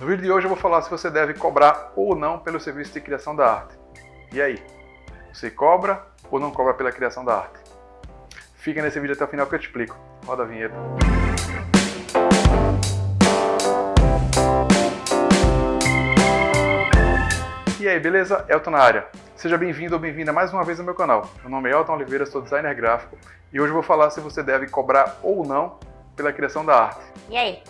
No vídeo de hoje eu vou falar se você deve cobrar ou não pelo serviço de criação da arte. E aí? Você cobra ou não cobra pela criação da arte? Fica nesse vídeo até o final que eu te explico. Roda a vinheta. E aí, beleza? Elton na área. Seja bem-vindo ou bem-vinda mais uma vez ao meu canal. Meu nome é Elton Oliveira, sou designer gráfico e hoje eu vou falar se você deve cobrar ou não pela criação da arte. E aí?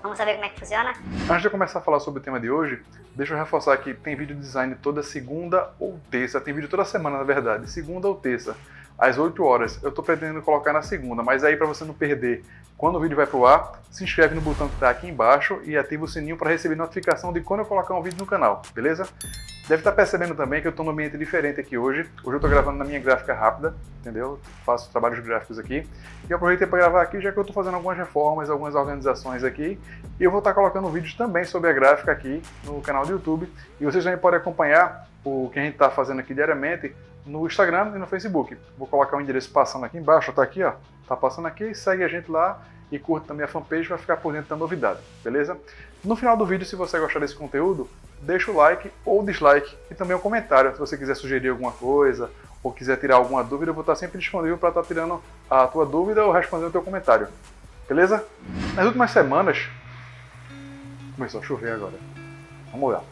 Vamos saber como é que funciona? Antes de eu começar a falar sobre o tema de hoje, deixa eu reforçar que tem vídeo de design toda segunda ou terça. Tem vídeo toda semana, na verdade, segunda ou terça, às 8 horas. Eu tô pretendendo colocar na segunda, mas aí para você não perder quando o vídeo vai pro ar, se inscreve no botão que tá aqui embaixo e ativa o sininho para receber notificação de quando eu colocar um vídeo no canal, beleza? Deve estar percebendo também que eu estou num ambiente diferente aqui hoje. Hoje eu estou gravando na minha gráfica rápida, entendeu? Faço trabalhos gráficos aqui. E eu aproveitei para gravar aqui, já que eu estou fazendo algumas reformas, algumas organizações aqui. E eu vou estar colocando vídeos também sobre a gráfica aqui no canal do YouTube. E vocês também podem acompanhar o que a gente está fazendo aqui diariamente no Instagram e no Facebook. Vou colocar o endereço passando aqui embaixo, tá aqui, ó. Tá passando aqui, segue a gente lá e curta também a fanpage para ficar por dentro da novidade, beleza? No final do vídeo, se você gostar desse conteúdo, deixa o like ou dislike e também um comentário. Se você quiser sugerir alguma coisa ou quiser tirar alguma dúvida, eu vou estar sempre disponível para estar tirando a tua dúvida ou respondendo o teu comentário, beleza? Nas últimas semanas... Começou a chover agora. Vamos lá.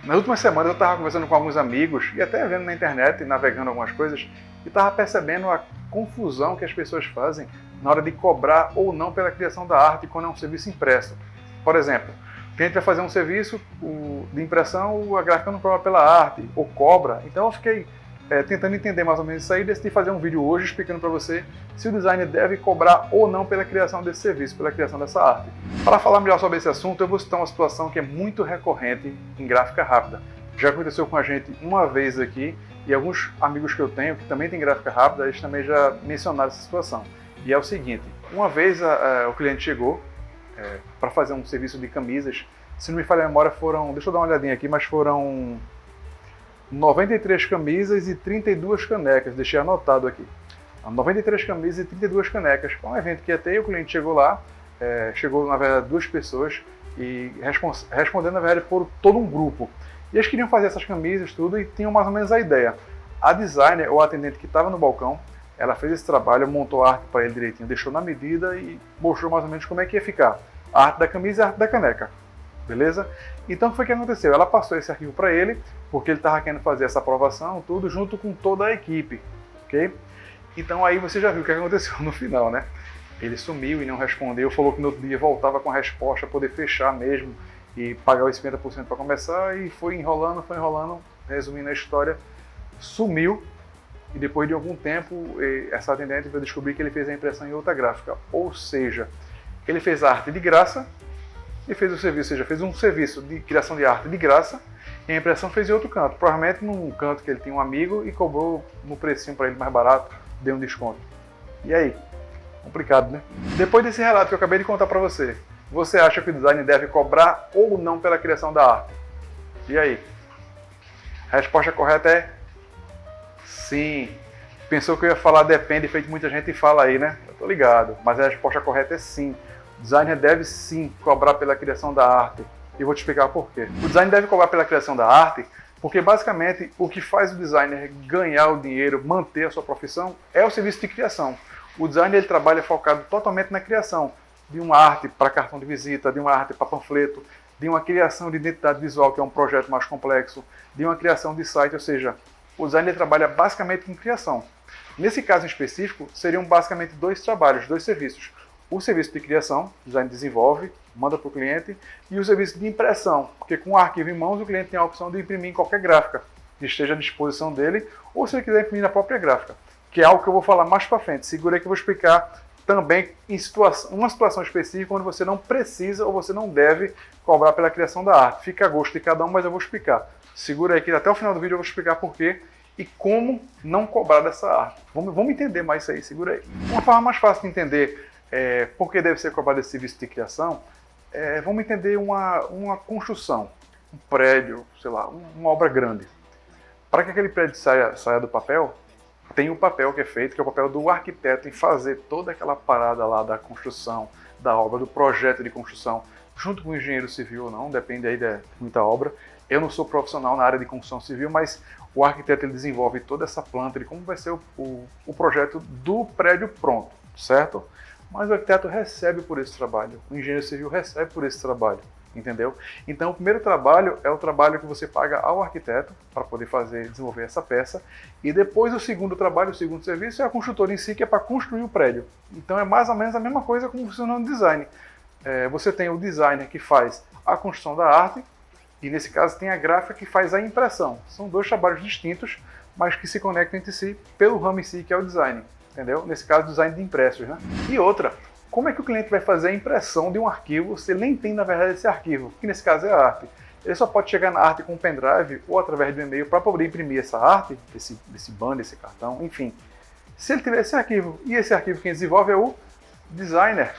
Nas últimas semanas eu estava conversando com alguns amigos e até vendo na internet, navegando algumas coisas, e estava percebendo a confusão que as pessoas fazem na hora de cobrar ou não pela criação da arte quando é um serviço impresso. Por exemplo, o cliente vai fazer um serviço de impressão, a gráfica não cobra pela arte, ou cobra. Então eu fiquei tentando entender mais ou menos isso aí e decidi fazer um vídeo hoje explicando para você se o designer deve cobrar ou não pela criação desse serviço, pela criação dessa arte. Para falar melhor sobre esse assunto, eu vou citar uma situação que é muito recorrente em gráfica rápida. Já aconteceu com a gente uma vez aqui e alguns amigos que eu tenho que também têm gráfica rápida, eles também já mencionaram essa situação. E é o seguinte, uma vez o cliente chegou para fazer um serviço de camisas, se não me falha a memória foram, deixa eu dar uma olhadinha aqui, mas foram 93 camisas e 32 canecas, deixei anotado aqui. 93 camisas e 32 canecas. Foi um evento que ia ter e o cliente chegou lá, chegou na verdade 2 pessoas e respondendo na verdade por todo um grupo. E eles queriam fazer essas camisas tudo e tinham mais ou menos a ideia. A designer ou a atendente que estava no balcão, ela fez esse trabalho, montou a arte para ele direitinho, deixou na medida e mostrou mais ou menos como é que ia ficar. A arte da camisa e a arte da caneca. Beleza? Então o que foi que aconteceu? Ela passou esse arquivo para ele, porque ele estava querendo fazer essa aprovação, tudo junto com toda a equipe. Ok? Então aí você já viu o que aconteceu no final, né? Ele sumiu e não respondeu, falou que no outro dia voltava com a resposta, poder fechar mesmo e pagar os 50% para começar, e foi enrolando, resumindo a história, sumiu. E depois de algum tempo, essa atendente vai descobrir que ele fez a impressão em outra gráfica. Ou seja, ele fez a arte de graça e fez o serviço, ou seja, fez um serviço de criação de arte de graça e a impressão fez em outro canto. Provavelmente num canto que ele tinha um amigo e cobrou no precinho para ele mais barato, deu um desconto. E aí? Complicado, né? Depois desse relato que eu acabei de contar para você, você acha que o design deve cobrar ou não pela criação da arte? E aí? A resposta correta é sim. Pensou que eu ia falar depende, feito muita gente fala aí, né? Eu tô ligado. Mas a resposta correta é sim. O designer deve sim cobrar pela criação da arte. E vou te explicar por quê. O designer deve cobrar pela criação da arte porque basicamente o que faz o designer ganhar o dinheiro, manter a sua profissão, é o serviço de criação. O designer ele trabalha focado totalmente na criação de uma arte para cartão de visita, de uma arte para panfleto, de uma criação de identidade visual, que é um projeto mais complexo, de uma criação de site, ou seja, o designer trabalha basicamente com criação. Nesse caso em específico, seriam basicamente 2 trabalhos, 2 serviços. O serviço de criação, o designer desenvolve, manda para o cliente, e o serviço de impressão, porque com o arquivo em mãos o cliente tem a opção de imprimir em qualquer gráfica que esteja à disposição dele, ou se ele quiser imprimir na própria gráfica, que é algo que eu vou falar mais para frente. Segura aí que eu vou explicar também em uma situação específica onde você não precisa ou você não deve cobrar pela criação da arte. Fica a gosto de cada um, mas eu vou explicar. Segura aí que até o final do vídeo eu vou explicar por quê e como não cobrar dessa arte. Vamos entender mais isso aí, segura aí. Uma forma mais fácil de entender por que deve ser cobrado esse serviço de criação, vamos entender uma construção, um prédio, sei lá, uma obra grande. Para que aquele prédio saia do papel, tem o papel que é feito, que é o papel do arquiteto em fazer toda aquela parada lá da construção, da obra, do projeto de construção, junto com o engenheiro civil ou não, depende aí de muita obra. Eu não sou profissional na área de construção civil, mas o arquiteto ele desenvolve toda essa planta de como vai ser o projeto do prédio pronto, certo? Mas o arquiteto recebe por esse trabalho, o engenheiro civil recebe por esse trabalho, entendeu? Então o primeiro trabalho é o trabalho que você paga ao arquiteto para poder desenvolver essa peça, e depois o segundo trabalho, o segundo serviço é a construtora em si, que é para construir o prédio. Então é mais ou menos a mesma coisa como funciona no design. Você tem o designer que faz a construção da arte, e nesse caso tem a gráfica que faz a impressão. São dois trabalhos distintos, mas que se conectam entre si pelo ramo em si, que é o design. Entendeu? Nesse caso, design de impressos, né? E outra, como é que o cliente vai fazer a impressão de um arquivo se ele nem tem, na verdade, esse arquivo? Que nesse caso é a arte. Ele só pode chegar na arte com um pendrive ou através do e-mail para poder imprimir essa arte, esse banner, esse cartão, enfim. Se ele tiver esse arquivo, e esse arquivo quem desenvolve é o designer,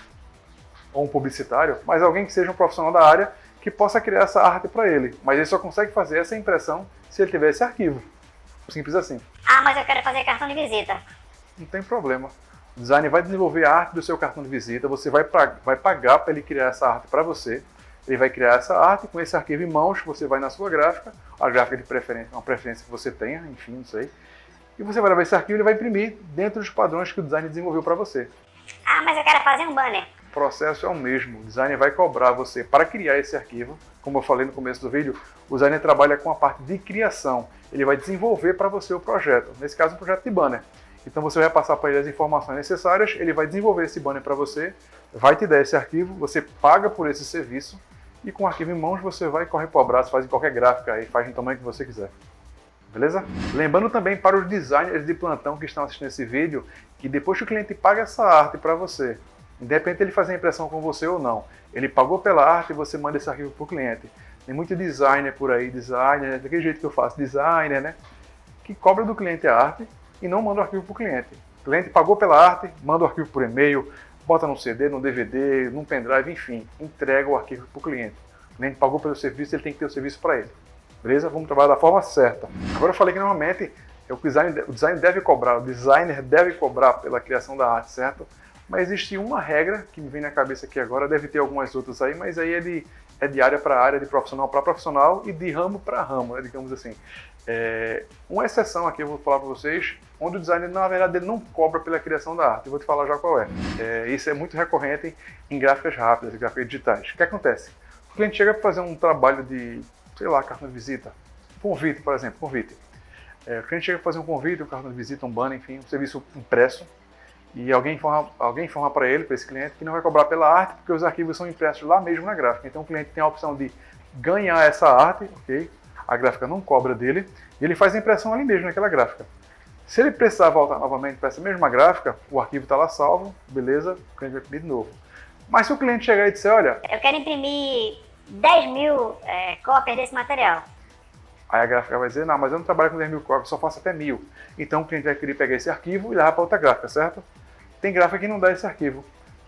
ou um publicitário, mas alguém que seja um profissional da área que possa criar essa arte para ele. Mas ele só consegue fazer essa impressão se ele tiver esse arquivo. Simples assim. Ah, mas eu quero fazer cartão de visita. Não tem problema. O designer vai desenvolver a arte do seu cartão de visita, você vai pagar para ele criar essa arte para você. Ele vai criar essa arte com esse arquivo em mãos, você vai na sua gráfica, a gráfica de preferência, uma preferência que você tenha, enfim, não sei. E você vai levar esse arquivo e ele vai imprimir dentro dos padrões que o designer desenvolveu para você. Ah, mas eu quero fazer um banner. O processo é o mesmo. O designer vai cobrar você para criar esse arquivo. Como eu falei no começo do vídeo, o designer trabalha com a parte de criação. Ele vai desenvolver para você o projeto. Nesse caso, um projeto de banner. Então você vai passar para ele as informações necessárias, ele vai desenvolver esse banner para você, vai te dar esse arquivo, você paga por esse serviço e com o arquivo em mãos você vai correr para o abraço, faz em qualquer gráfica aí, faz no tamanho que você quiser. Beleza? Lembrando também para os designers de plantão que estão assistindo esse vídeo, que depois que o cliente paga essa arte para você, independente ele fazer a impressão com você ou não, ele pagou pela arte e você manda esse arquivo para o cliente. Tem muito designer por aí, designer, daquele jeito que eu faço, designer, né? Que cobra do cliente a arte e não manda o arquivo para o cliente. O cliente pagou pela arte, manda o arquivo por e-mail, bota no CD, no DVD, num pendrive, enfim, entrega o arquivo para o cliente. O cliente pagou pelo serviço, ele tem que ter o serviço para ele. Beleza? Vamos trabalhar da forma certa. Agora eu falei que normalmente o design deve cobrar, o designer deve cobrar pela criação da arte, certo? Mas existe uma regra que me vem na cabeça aqui agora, deve ter algumas outras aí, mas aí é de área para área, de profissional para profissional e de ramo para ramo, né, digamos assim. Uma exceção aqui eu vou falar para vocês, onde o designer, na verdade, ele não cobra pela criação da arte. Eu vou te falar já qual é. Isso é muito recorrente em gráficas rápidas, gráficas digitais. O que acontece? O cliente chega para fazer um trabalho de, sei lá, cartão de visita, convite, por exemplo, convite. O cliente chega para fazer um convite, um cartão de visita, um banner, enfim, um serviço impresso, e alguém informa para ele, para esse cliente, que não vai cobrar pela arte, porque os arquivos são impressos lá mesmo na gráfica. Então o cliente tem a opção de ganhar essa arte, ok? A gráfica não cobra dele, e ele faz a impressão ali mesmo naquela gráfica. Se ele precisar voltar novamente para essa mesma gráfica, o arquivo está lá salvo, beleza, o cliente vai imprimir de novo. Mas se o cliente chegar e disser, olha... eu quero imprimir 10.000 cópias desse material. Aí a gráfica vai dizer, não, mas eu não trabalho com 10.000 cópias, só faço até 1.000. Então o cliente vai querer pegar esse arquivo e levar para outra gráfica, certo? Tem gráfica que não dá esse arquivo,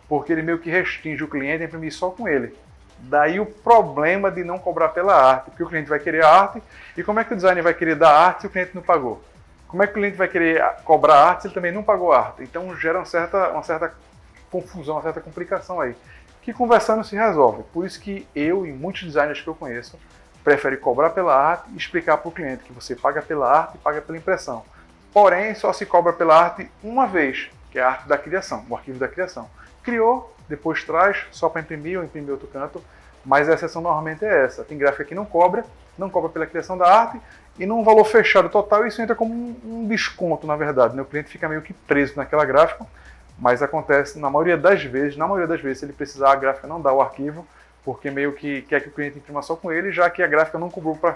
porque ele meio que restringe o cliente a imprimir só com ele. Daí o problema de não cobrar pela arte, porque o cliente vai querer a arte, e como é que o designer vai querer dar arte se o cliente não pagou? Como é que o cliente vai querer cobrar arte se ele também não pagou a arte? Então gera uma certa confusão, uma certa complicação aí, que conversando se resolve. Por isso que eu e muitos designers que eu conheço preferem cobrar pela arte e explicar para o cliente que você paga pela arte e paga pela impressão. Porém, só se cobra pela arte uma vez, que é a arte da criação, o arquivo da criação. Criou, depois traz, só para imprimir ou imprimir outro canto, mas a exceção normalmente é essa. Tem gráfica que não cobra pela criação da arte, e num valor fechado total isso entra como um desconto, na verdade, né? O cliente fica meio que preso naquela gráfica, mas acontece na maioria das vezes, se ele precisar, a gráfica não dá o arquivo, porque meio que quer que o cliente imprima só com ele, já que a gráfica não cobrou para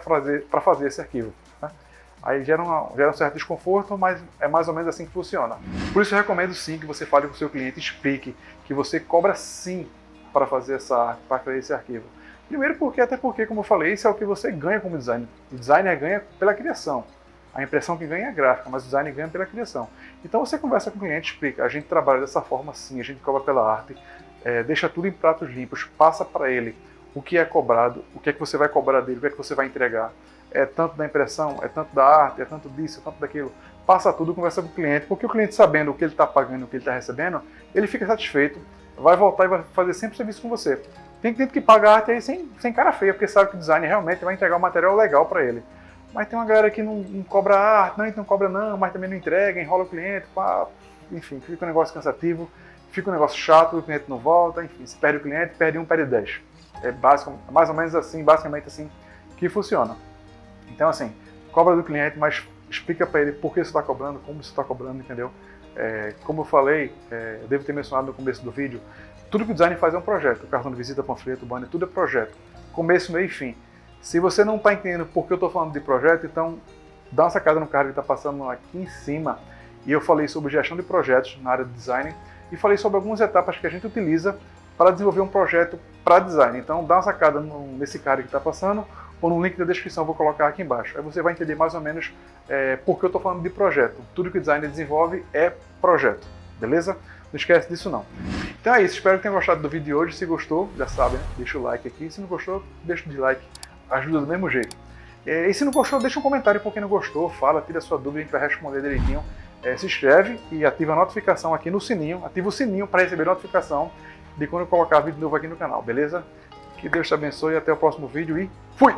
fazer esse arquivo, né? Aí gera um certo desconforto, mas é mais ou menos assim que funciona. Por isso eu recomendo sim que você fale com o seu cliente, explique que você cobra sim para fazer essa arte, para fazer esse arquivo. Primeiro até porque, como eu falei, isso é o que você ganha como designer. O designer ganha pela criação. A impressão que ganha é a gráfica, mas o designer ganha pela criação. Então você conversa com o cliente, explica, a gente trabalha dessa forma sim, a gente cobra pela arte, deixa tudo em pratos limpos, passa para ele o que é cobrado, o que é que você vai cobrar dele, o que é que você vai entregar. É tanto da impressão, é tanto da arte, é tanto disso, é tanto daquilo. Passa tudo, conversa com o cliente, porque o cliente sabendo o que ele está pagando, o que ele está recebendo, ele fica satisfeito, vai voltar e vai fazer sempre serviço com você. Tem cliente que paga arte aí sem cara feia, porque sabe que o design realmente vai entregar um material legal para ele. Mas tem uma galera que não cobra arte, não cobra não, mas também não entrega, enrola o cliente, pá, enfim, fica um negócio cansativo, fica um negócio chato, o cliente não volta, enfim, se perde o cliente, perde um, perde 10. É mais ou menos assim, basicamente assim que funciona. Então assim, cobra do cliente, mas explica para ele por que você está cobrando, como você está cobrando, entendeu? Como eu falei, eu devo ter mencionado no começo do vídeo, tudo que o design faz é um projeto. O cartão de visita, panfleto, banner, tudo é projeto. Começo, meio e fim. Se você não está entendendo por que eu estou falando de projeto, então dá uma sacada no card que está passando aqui em cima. E eu falei sobre gestão de projetos na área de design e falei sobre algumas etapas que a gente utiliza para desenvolver um projeto para design. Então dá uma sacada nesse card que está passando ou no link da descrição, eu vou colocar aqui embaixo. Aí você vai entender mais ou menos por que eu estou falando de projeto. Tudo que o designer desenvolve é projeto, beleza? Não esquece disso não. Então é isso, espero que tenham gostado do vídeo de hoje. Se gostou, já sabe, né? Deixa o like aqui. Se não gostou, deixa o dislike, ajuda do mesmo jeito. E se não gostou, deixa um comentário por quem não gostou, fala, tira a sua dúvida, a gente vai responder direitinho. Se inscreve e ativa a notificação aqui no sininho, ativa o sininho para receber notificação de quando eu colocar vídeo novo aqui no canal, beleza? Que Deus te abençoe, até o próximo vídeo e fui!